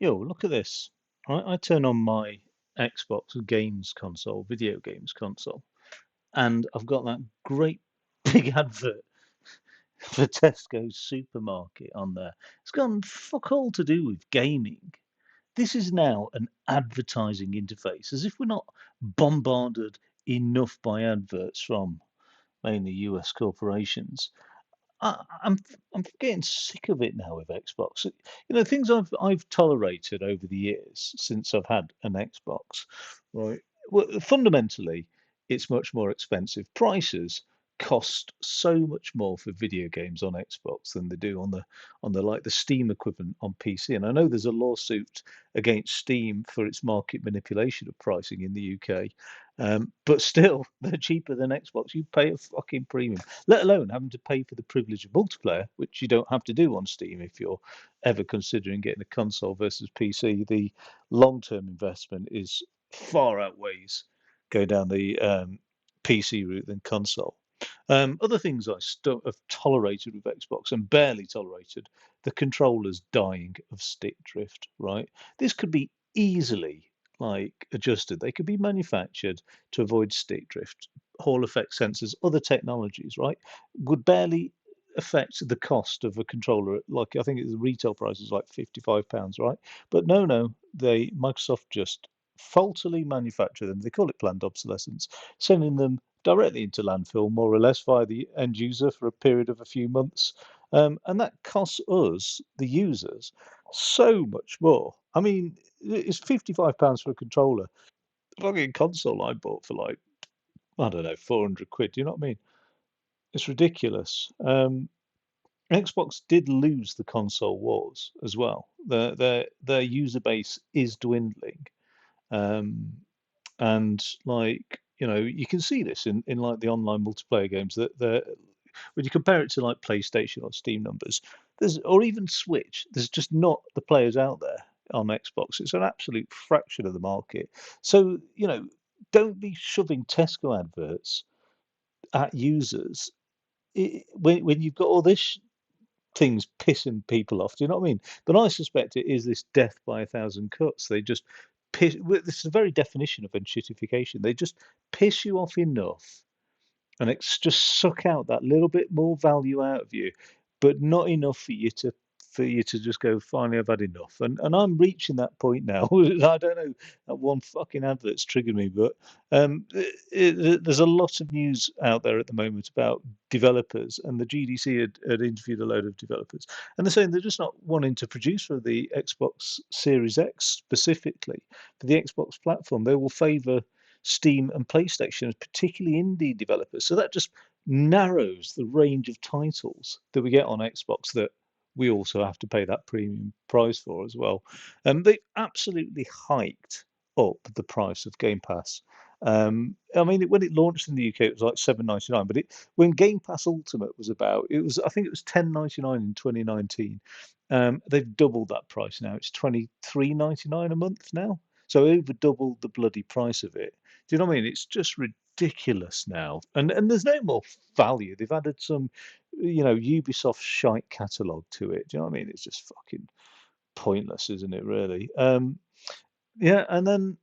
Yo, look at this. I turn on my Xbox games console, video games console, and I've got that great big advert for Tesco's supermarket on there. It's got fuck all to do with gaming. This is now an advertising interface, as if we're not bombarded enough by adverts from mainly US corporations. I'm getting sick of it now with Xbox. Things I've tolerated over the years since I've had an Xbox, right? Well, fundamentally, it's much more expensive. Prices cost so much more for video games on Xbox than they do on the like the Steam equivalent on PC. And I know there's a lawsuit against Steam for its market manipulation of pricing in the UK. But still, they're cheaper than Xbox. You pay a fucking premium, let alone having to pay for the privilege of multiplayer, which you don't have to do on Steam if you're ever considering getting a console versus PC. The long-term investment is far outweighs go down the PC route than console. Other things I still have tolerated with Xbox and barely tolerated, the controllers dying of stick drift, right? This could be easily like adjusted. They could be manufactured to avoid stick drift. Hall effect sensors, other technologies, right, would barely affect the cost of a controller. Like I think the retail price is like £55, right? But no, Microsoft just faultily manufacture them. They call it planned obsolescence, sending them directly into landfill, more or less, via the end user for a period of a few months. And that costs us, the users, so much more. I mean, it's £55 for a controller. The fucking console I bought for like, I don't know, 400 quid. Do you know what I mean? It's ridiculous. Xbox did lose the console wars as well. Their user base is dwindling. Um, and like you can see this in like the online multiplayer games that when you compare it to like PlayStation or Steam numbers, there's or even Switch, there's just not the players out there on Xbox. It's an absolute fraction of the market. So don't be shoving Tesco adverts at users when you've got all this things pissing people off. Do you know what I mean? But I suspect it is this death by a thousand cuts. They just piss. This is the very definition of enshitification. They just piss you off enough, and it's just suck out that little bit more value out of you, but not enough for you to just go, finally, I've had enough. And I'm reaching that point now. I don't know, that one fucking advert's triggered me, but there's a lot of news out there at the moment about developers, and the GDC had interviewed a load of developers, and they're saying they're just not wanting to produce for the Xbox Series X specifically, for the Xbox platform. They will favour Steam and PlayStation, particularly indie developers. So that just narrows the range of titles that we get on Xbox that we also have to pay that premium price for as well. They absolutely hiked up the price of Game Pass. I mean, when it launched in the UK, it was like £7.99. But when Game Pass Ultimate was about, I think it was £10.99 in 2019. They've doubled that price now. It's £23.99 a month now. So over doubled the bloody price of it. Do you know what I mean? It's just ridiculous now, and there's no more value. They've added some, Ubisoft shite catalog to it. Do you know what I mean? It's just fucking pointless, isn't it? Really. Yeah, and then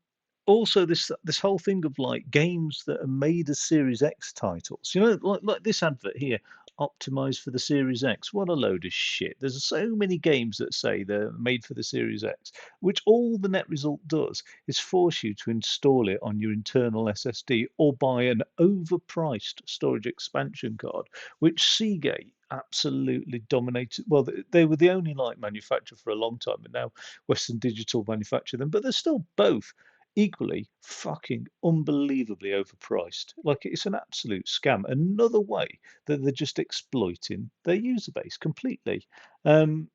also this whole thing of like games that are made as Series X titles. Like this advert here, optimized for the Series X. What a load of shit. There's so many games that say they're made for the Series X, which all the net result does is force you to install it on your internal SSD or buy an overpriced storage expansion card, which Seagate absolutely dominated. Well, they were the only like manufacturer for a long time, and now Western Digital manufacture them, but they're still both equally fucking unbelievably overpriced. Like it's an absolute scam. Another way that they're just exploiting their user base completely. Um,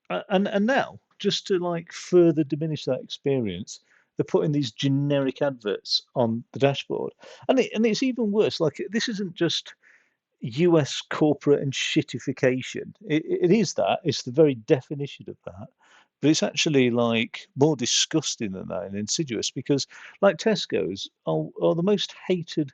and now, just to like further diminish that experience, they're putting these generic adverts on the dashboard, and it's even worse. Like this isn't just US corporate and shitification. It is that. It's the very definition of that. But it's actually like more disgusting than that and insidious because, like Tesco's, are the most hated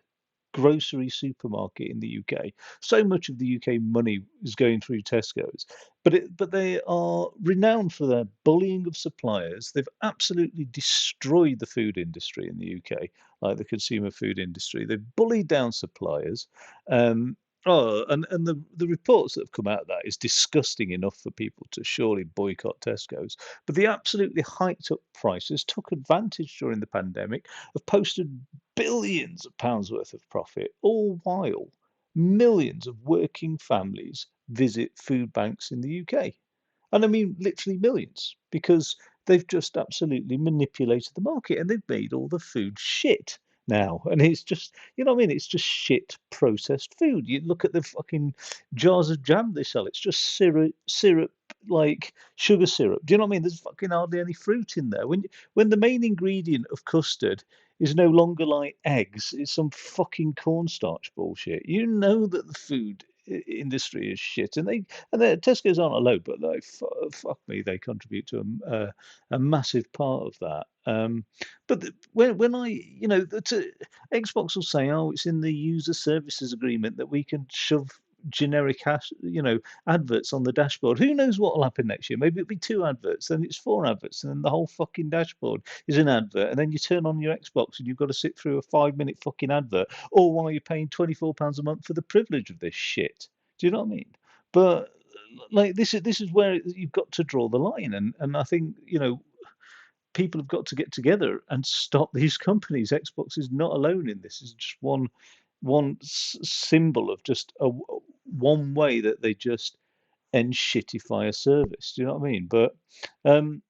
grocery supermarket in the UK. So much of the UK money is going through Tesco's, but they are renowned for their bullying of suppliers. They've absolutely destroyed the food industry in the UK, like the consumer food industry. They've bullied down suppliers. Um, and the reports that have come out of that is disgusting enough for people to surely boycott Tesco's. But the absolutely hiked up prices took advantage during the pandemic, have posted billions of pounds worth of profit, all while millions of working families visit food banks in the UK. And I mean literally millions, because they've just absolutely manipulated the market and they've made all the food shit now. And it's just, you know what I mean? It's just shit processed food. You look at the fucking jars of jam they sell, it's just syrup, like sugar syrup. Do you know what I mean? There's fucking hardly any fruit in there. When the main ingredient of custard is no longer like eggs, it's some fucking cornstarch bullshit. You know that the food industry is shit, and Tesco's aren't alone, but like fuck me, they contribute to a massive part of that. But when I, you know, Xbox will say, oh, it's in the user services agreement that we can shove generic you know, adverts on the dashboard. Who knows what will happen next year? Maybe it'll be two adverts, then it's four adverts, and then the whole fucking dashboard is an advert. And then you turn on your Xbox and you've got to sit through a 5 minute fucking advert, all while you're paying £24 a month for the privilege of this shit. Do you know what I mean? But like this is where you've got to draw the line, and I think, you know, people have got to get together and stop these companies. Xbox is not alone in this. It's just one symbol of just one way that they just enshitify a service. Do you know what I mean? But um,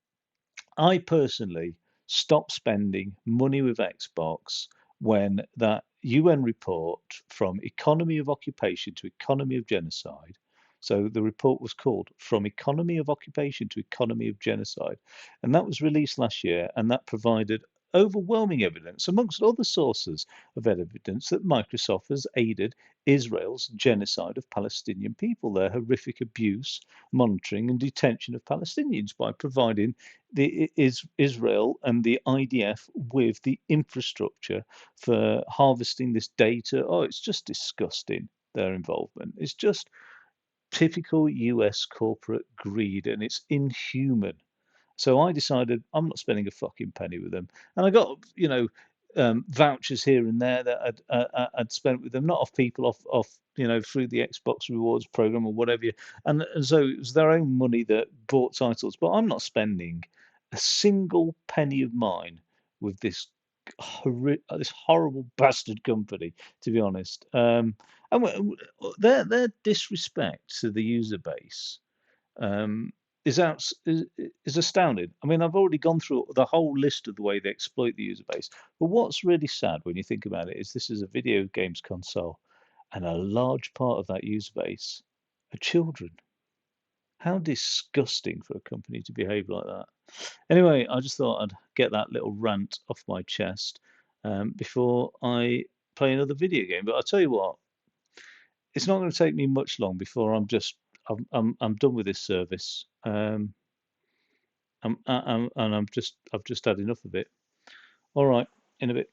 I personally stopped spending money with Xbox when that UN report from economy of occupation to economy of genocide. So the report was called From Economy of Occupation to Economy of Genocide. And that was released last year, and that provided overwhelming evidence, amongst other sources of evidence, that Microsoft has aided Israel's genocide of Palestinian people, their horrific abuse, monitoring, and detention of Palestinians by providing Israel and the IDF with the infrastructure for harvesting this data. Oh, it's just disgusting, their involvement. It's just typical US corporate greed, and it's inhuman. So I decided I'm not spending a fucking penny with them, and I got, you know, vouchers here and there that I'd spent with them, not off people, off, you know, through the Xbox rewards program or whatever. And so it was their own money that bought titles, but I'm not spending a single penny of mine with this horrible bastard company, to be honest. And their disrespect to the user base um, is astounding. I mean, I've already gone through the whole list of the way they exploit the user base. But what's really sad when you think about it is this is a video games console, and a large part of that user base are children. How disgusting for a company to behave like that. Anyway, I just thought I'd get that little rant off my chest before I play another video game. But I'll tell you what, it's not going to take me much long before I'm done with this service. And I've just had enough of it. All right, in a bit.